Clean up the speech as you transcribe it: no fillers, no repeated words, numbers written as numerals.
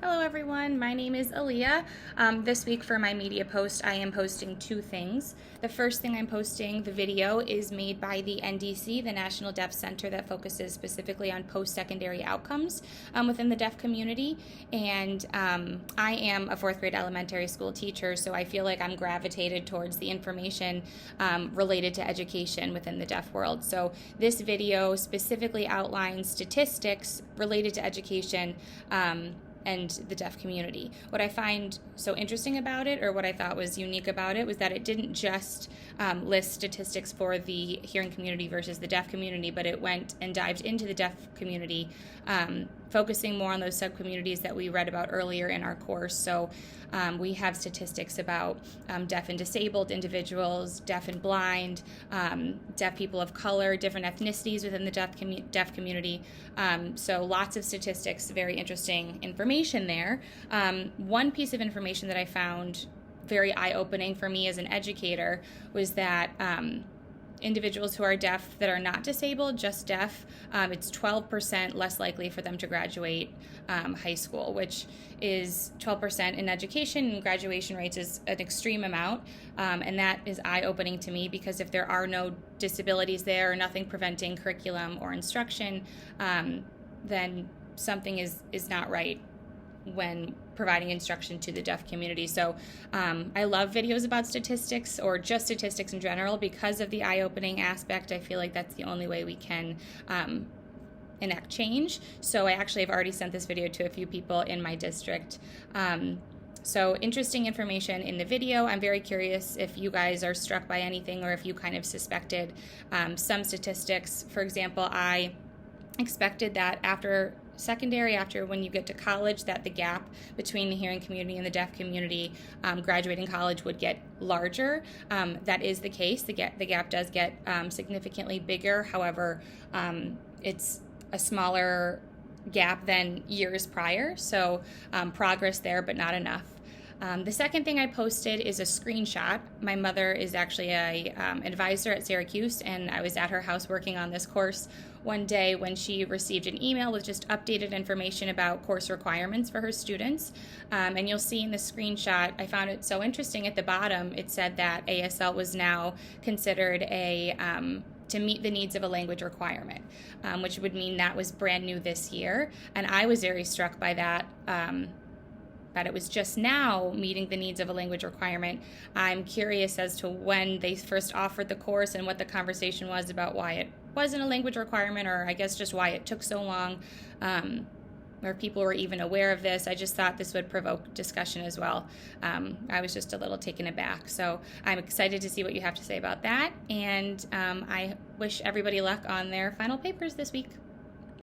Hello everyone, my name is Alea. This week for my media post, I am posting two things. The first thing I'm posting, the video, is made by the NDC, the National Deaf Center that focuses specifically on post-secondary outcomes within the deaf community. And I am a fourth grade elementary school teacher, so I feel like I'm gravitated towards the information related to education within the deaf world. So this video specifically outlines statistics related to education and the deaf community. What I find so interesting about it, or what I thought was unique about it, was that it didn't just list statistics for the hearing community versus the deaf community, but it went and dived into the deaf community, focusing more on those sub-communities that we read about earlier in our course. So we have statistics about deaf and disabled individuals, deaf and blind, deaf people of color, different ethnicities within the deaf community. So lots of statistics, very interesting information there. One piece of information that I found very eye-opening for me as an educator was that individuals who are deaf that are not disabled, just deaf, it's 12% less likely for them to graduate high school, which is 12% in education, and graduation rates is an extreme amount. And that is eye-opening to me, because if there are no disabilities there or nothing preventing curriculum or instruction, then something is not right when providing instruction to the deaf community. So I love videos about statistics, or just statistics in general, because of the eye-opening aspect. I feel like that's the only way we can enact change. So I actually have already sent this video to a few people in my district. So interesting information in the video. I'm very curious if you guys are struck by anything, or if you kind of suspected some statistics. For example, I expected that after secondary, after when you get to college, that the gap between the hearing community and the deaf community graduating college would get larger. That is the case. The gap does get significantly bigger. However, it's a smaller gap than years prior. So progress there, but not enough. The second thing I posted is a screenshot. My mother is actually an advisor at Syracuse, and I was at her house working on this course one day when she received an email with just updated information about course requirements for her students. And you'll see in the screenshot, I found it so interesting. At the bottom, it said that ASL was now considered to meet the needs of a language requirement, which would mean that was brand new this year. And I was very struck by that it was just now meeting the needs of a language requirement. I'm curious as to when they first offered the course and what the conversation was about why it wasn't a language requirement, or I guess just why it took so long, or people were even aware of this. I just thought this would provoke discussion as well. I was just a little taken aback. So I'm excited to see what you have to say about that, and I wish everybody luck on their final papers this week.